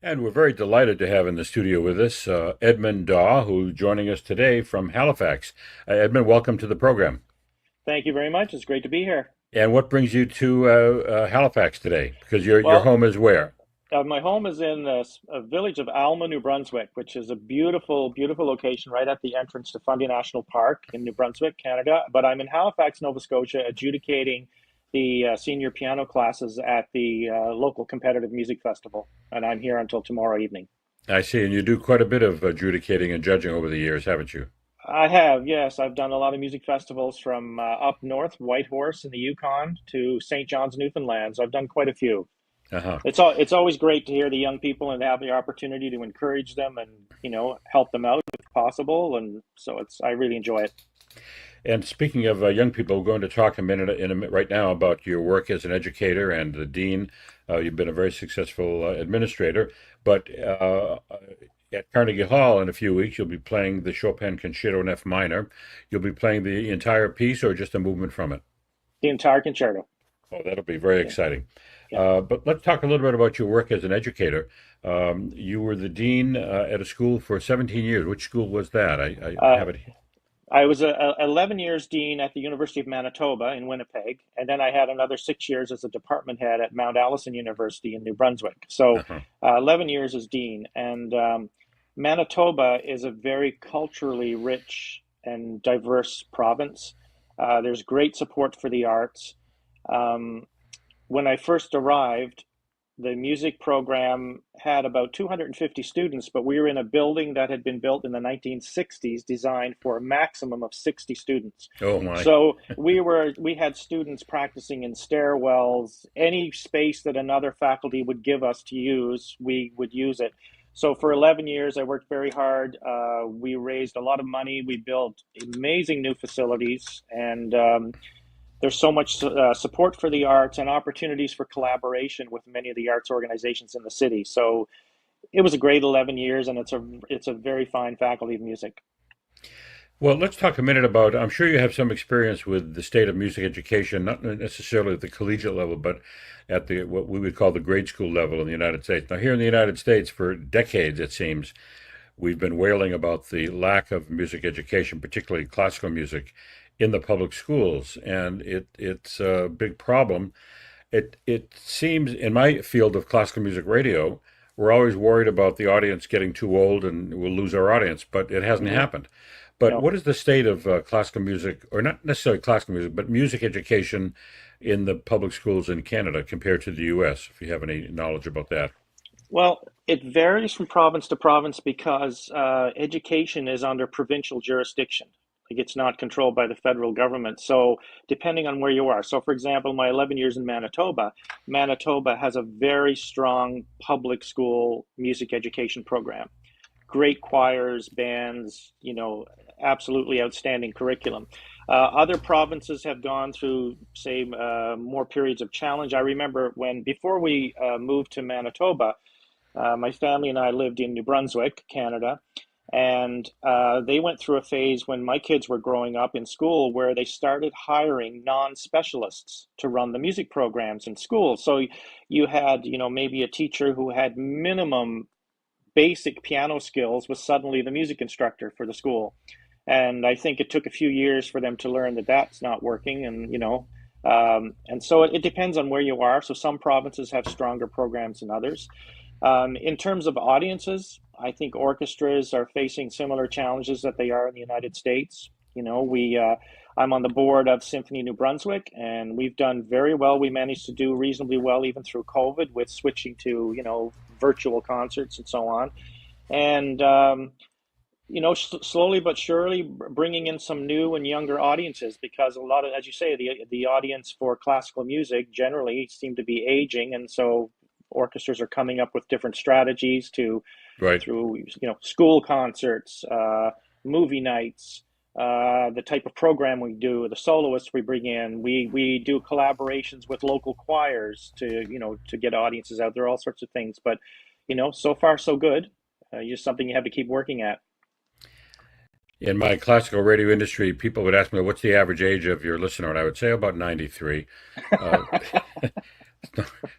And we're very delighted to have in the studio with us Edmund Dawe, who's joining us today from Halifax. Edmund, welcome to the program. Thank you very much. It's great to be here. And what brings you to Halifax today? Because your home is where? My home is in a village of Alma, New Brunswick, which is a beautiful, beautiful location right at the entrance to Fundy National Park in New Brunswick, Canada. But I'm in Halifax, Nova Scotia, adjudicating the senior piano classes at the local competitive music festival. And I'm here until tomorrow evening. I see. And you do quite a bit of adjudicating and judging over the years, haven't you? I have, yes. I've done a lot of music festivals from up north, Whitehorse in the Yukon, to St. John's, Newfoundland. So I've done quite a few. Uh-huh. It's always great to hear the young people and have the opportunity to encourage them and help them out if possible. And so I really enjoy it. And speaking of young people, we're going to talk right now about your work as an educator and the dean. You've been a very successful administrator, but at Carnegie Hall in a few weeks, you'll be playing the Chopin Concerto in F minor. You'll be playing the entire piece or just a movement from it? The entire concerto. Oh, that'll be very exciting. Yeah. But let's talk a little bit about your work as an educator. You were the dean at a school for 17 years. Which school was that? I have it. I was 11 years dean at the University of Manitoba in Winnipeg, and then I had another 6 years as a department head at Mount Allison University in New Brunswick. So 11 years as dean. And Manitoba is a very culturally rich and diverse province. There's great support for the arts. When I first arrived, the music program had about 250 students, but we were in a building that had been built in the 1960s, designed for a maximum of 60 students. Oh my. So we had students practicing in stairwells. Any space that another faculty would give us to use, we would use it. So for 11 years, I worked very hard. We raised a lot of money. We built amazing new facilities, and there's so much support for the arts and opportunities for collaboration with many of the arts organizations in the city. So it was a great 11 years, and it's a very fine faculty of music. Well, let's talk a minute about. I'm sure you have some experience with the state of music education, not necessarily at the collegiate level, but at the what we would call the grade school level in the United States. Now, here in the United States, for decades, it seems, we've been wailing about the lack of music education, particularly classical music, in the public schools, and it's a big problem. It seems in my field of classical music radio, we're always worried about the audience getting too old and we'll lose our audience, but it hasn't Mm-hmm. happened. But No. what is the state of classical music, or not necessarily classical music, but music education in the public schools in Canada compared to the U.S., if you have any knowledge about that? Well, it varies from province to province because education is under provincial jurisdiction. Like it's not controlled by the federal government. So depending on where you are. So for example, my 11 years in Manitoba, Manitoba has a very strong public school music education program. Great choirs, bands, absolutely outstanding curriculum. Other provinces have gone through, say, more periods of challenge. I remember before we moved to Manitoba, my family and I lived in New Brunswick, Canada, and they went through a phase when my kids were growing up in school where they started hiring non-specialists to run the music programs in school. So you had, maybe a teacher who had minimum basic piano skills was suddenly the music instructor for the school. And I think it took a few years for them to learn that that's not working. And so it depends on where you are. So some provinces have stronger programs than others. In terms of audiences, I think orchestras are facing similar challenges that they are in the United States. I'm on the board of Symphony New Brunswick, and we've done very well. We managed to do reasonably well even through COVID with switching to, virtual concerts and so on. And, slowly but surely bringing in some new and younger audiences because a lot of, as you say, the audience for classical music generally seem to be aging, and so orchestras are coming up with different strategies to Right. through school concerts, movie nights, the type of program we do, the soloists we bring in. We do collaborations with local choirs to get audiences out there, all sorts of things. But so far so good. Just something you have to keep working at. In my classical radio industry, people would ask me, "What's the average age of your listener?" And I would say about 93. Uh,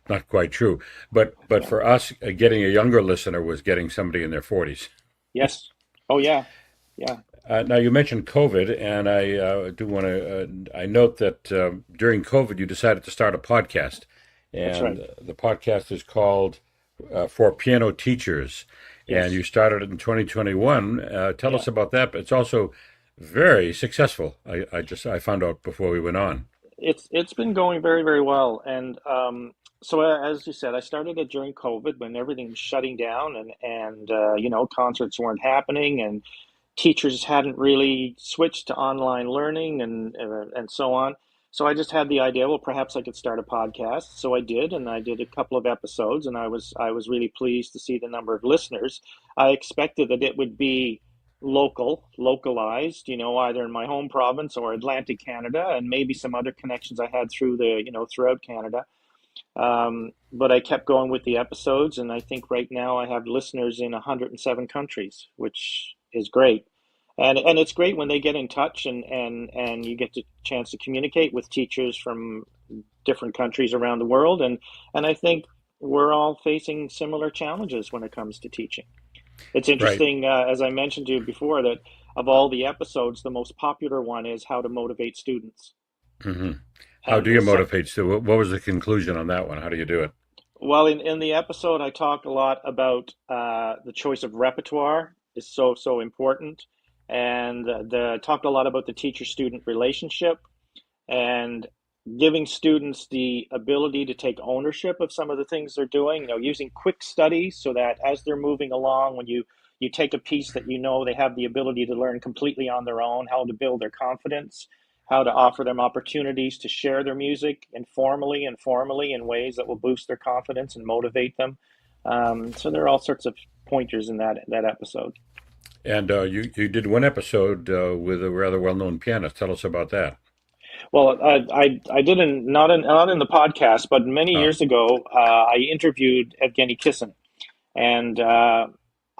not quite true, but Yeah. for us, getting a younger listener was getting somebody in their 40s. Yes. Oh yeah. Yeah. Now you mentioned COVID, and I do want to. I note that during COVID, you decided to start a podcast, That's right. and the podcast is called "For Piano Teachers," and Yes. you started it in 2021. Tell Yeah. us about that. But it's also very successful. I found out before we went on. It's been going very, very well. And so as you said, I started it during COVID when everything was shutting down and concerts weren't happening and teachers hadn't really switched to online learning and so on. So I just had the idea, well, perhaps I could start a podcast. So I did, and I did a couple of episodes, and I was really pleased to see the number of listeners. I expected that it would be localized, either in my home province or Atlantic Canada, and maybe some other connections I had throughout Canada. But I kept going with the episodes, and I think right now I have listeners in 107 countries, which is great. And it's great when they get in touch and you get the chance to communicate with teachers from different countries around the world. And I think we're all facing similar challenges when it comes to teaching. It's Right. interesting, as I mentioned to you before, that of all the episodes, the most popular one is how to motivate students. hmm How And do the you sec motivate? So, what was the conclusion on that one? How do you do it? Well, in the episode, I talk a lot about the choice of repertoire is so important, and the talked a lot about the teacher-student relationship, and giving students the ability to take ownership of some of the things they're doing, using quick studies so that as they're moving along, when you take a piece that they have the ability to learn completely on their own, how to build their confidence, how to offer them opportunities to share their music informally and formally in ways that will boost their confidence and motivate them. So there are all sorts of pointers in that episode. And you did one episode with a rather well-known pianist. Tell us about that. Well, I didn't not in the podcast, but many Ah, years ago, I interviewed Evgeny Kissin, and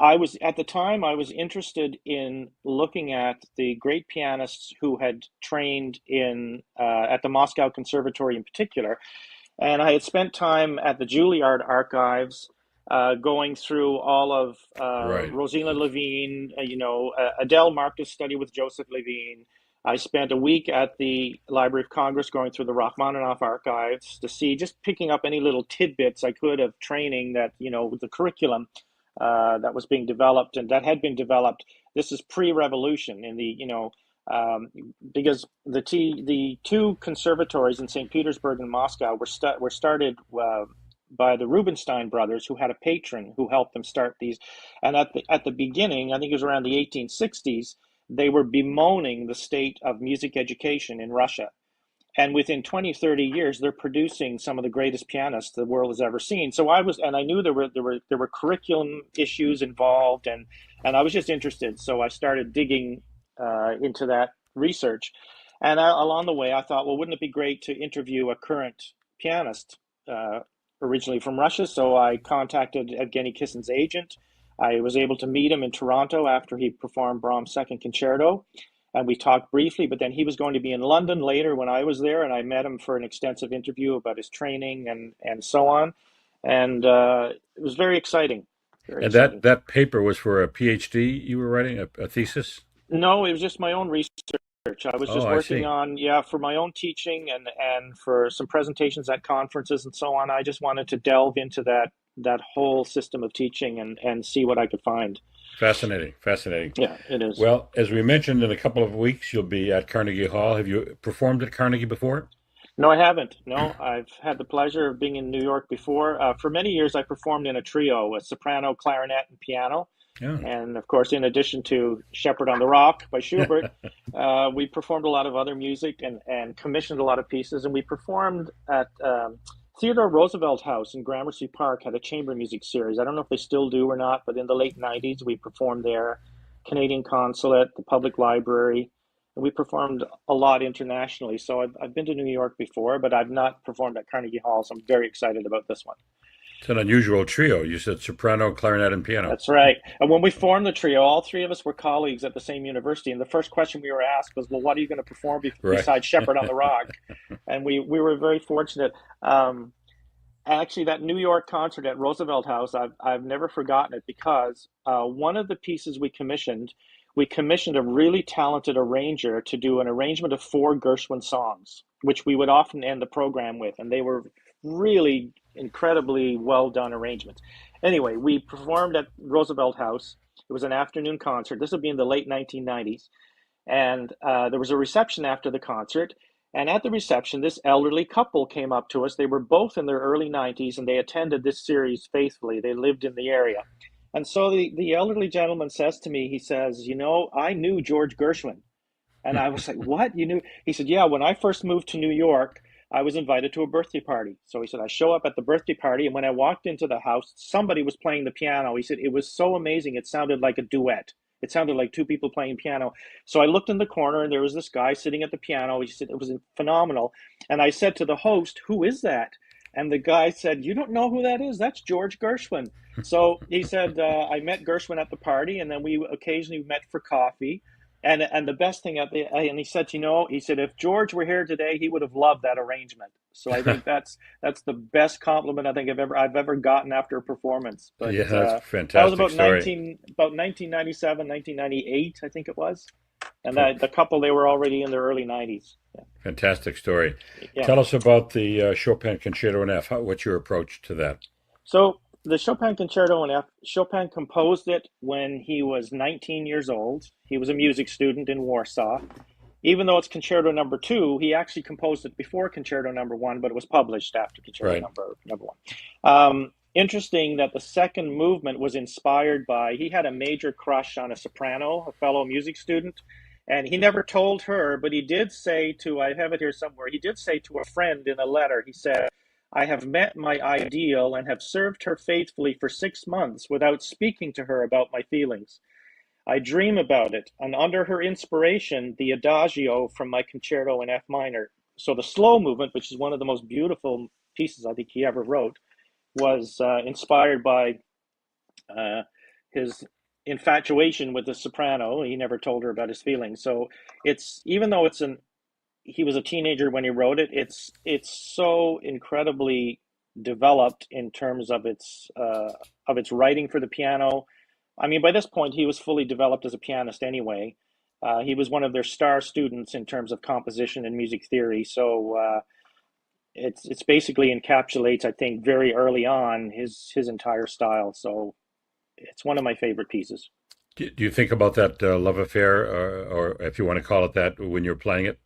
I was at the time I was interested in looking at the great pianists who had trained in at the Moscow Conservatory in particular, and I had spent time at the Juilliard archives, going through all of right. Rosina Levine, Adele Marcus' study with Joseph Levine. I spent a week at the Library of Congress going through the Rachmaninoff archives to see, just picking up any little tidbits I could of training that, with the curriculum that was being developed and that had been developed. This is pre-revolution in um, because the two conservatories in St. Petersburg and Moscow were started by the Rubinstein brothers, who had a patron who helped them start these. And at the beginning, I think it was around the 1860s, they were bemoaning the state of music education in Russia. And within 20, 30 years, they're producing some of the greatest pianists the world has ever seen. So I knew there were curriculum issues involved, and I was just interested. So I started digging into that research. And along the way, I thought, well, wouldn't it be great to interview a current pianist, uh, originally from Russia? So I contacted Evgeny Kissin's agent. I was able to meet him in Toronto after he performed Brahms' Second Concerto, and we talked briefly. But then he was going to be in London later when I was there, and I met him for an extensive interview about his training and so on. And it was very exciting, very And that exciting. that paper was for a PhD you were writing, a thesis? No, it was just my own research. I was Oh, just I working see. on, yeah, for my own teaching and for some presentations at conferences and so on. I just wanted to delve into that whole system of teaching and see what I could find. Fascinating, fascinating. Yeah, it is. Well, as we mentioned, in a couple of weeks, you'll be at Carnegie Hall. Have you performed at Carnegie before? No, I haven't. No, I've had the pleasure of being in New York before. For many years, I performed in a trio, a soprano, clarinet, and piano. Yeah. And of course, in addition to Shepherd on the Rock by Schubert, we performed a lot of other music and commissioned a lot of pieces. And we performed at Theodore Roosevelt House in Gramercy Park, had a chamber music series. I don't know if they still do or not, but in the late 90s, we performed there. Canadian Consulate, the Public Library. And we performed a lot internationally. So I've been to New York before, but I've not performed at Carnegie Hall. So I'm very excited about this one. It's an unusual trio. You said soprano, clarinet, and piano. That's right. And when we formed the trio, all three of us were colleagues at the same university. And the first question we were asked was, well, what are you going to perform Right. besides Shepherd on the Rock? And we were very fortunate. Actually, that New York concert at Roosevelt House, I've never forgotten it, because one of the pieces we commissioned a really talented arranger to do an arrangement of four Gershwin songs, which we would often end the program with. And they were really incredibly well done arrangements. Anyway, we performed at Roosevelt House. It was an afternoon concert. This would be in the late 1990s. And there was a reception after the concert. And at the reception, this elderly couple came up to us. They were both in their early 90s, and they attended this series faithfully. They lived in the area. And so the elderly gentleman says to me, he says, I knew George Gershwin. And I was like, what? You knew? He said, yeah, when I first moved to New York, I was invited to a birthday party. So he said, I show up at the birthday party, and when I walked into the house, somebody was playing the piano. He said, it was so amazing. It sounded like a duet. It sounded like two people playing piano. So I looked in the corner, and there was this guy sitting at the piano. He said, it was phenomenal. And I said to the host, who is that? And the guy said, you don't know who that is? That's George Gershwin. So he said, I met Gershwin at the party, and then we occasionally met for coffee. And the best thing and he said, he said, if George were here today, he would have loved that arrangement. So I think that's the best compliment I think I've ever gotten after a performance. But Yeah, that's a that was fantastic story. 1997, 1998, I think it was. And Fan- the couple, they were already in their early 90s. Fantastic story. Yeah. Tell us about the Chopin Concerto in F. What's your approach to that? So the Chopin Concerto in F, Chopin composed it when he was 19 years old. He was a music student in Warsaw. even though it's Concerto Number 2, he actually composed it before Concerto Number 1, but it was published after Concerto Right. Number 1. Interesting that the second movement was inspired by, he had a major crush on a soprano, a fellow music student, and he never told her, but he did say to, I have it here somewhere, he did say to a friend in a letter, he said, I have met my ideal and have served her faithfully for 6 months without speaking to her about my feelings. I dream about it, and under her inspiration, the adagio from my concerto in F minor. So the slow movement, which is one of the most beautiful pieces I think he ever wrote, was inspired by his infatuation with the soprano. He never told her about his feelings. So it's, even though he was a teenager when he wrote it, it's so incredibly developed in terms of its writing for the piano. I mean, by this point, he was fully developed as a pianist anyway. He was one of their star students in terms of composition and music theory. So it's basically encapsulates, I think, very early on his entire style. So it's one of my favorite pieces. Do you think about that love affair, or if you want to call it that, when you're playing it?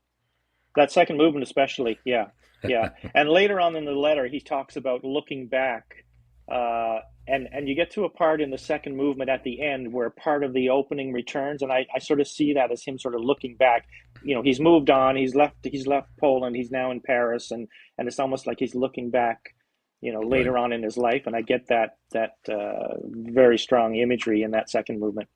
That second movement, especially, yeah, yeah. And later on in the letter, he talks about looking back, and you get to a part in the second movement at the end where part of the opening returns, and I sort of see that as him sort of looking back. You know, he's moved on, he's left Poland, he's now in Paris, and it's almost like he's looking back, you know, Right. later on in his life, and I get that very strong imagery in that second movement.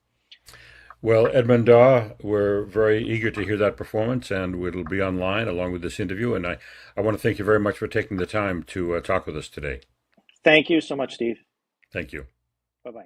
Well, Edmund Dawe, we're very eager to hear that performance, and it'll be online along with this interview. And I want to thank you very much for taking the time to talk with us today. Thank you so much, Steve. Thank you. Bye bye.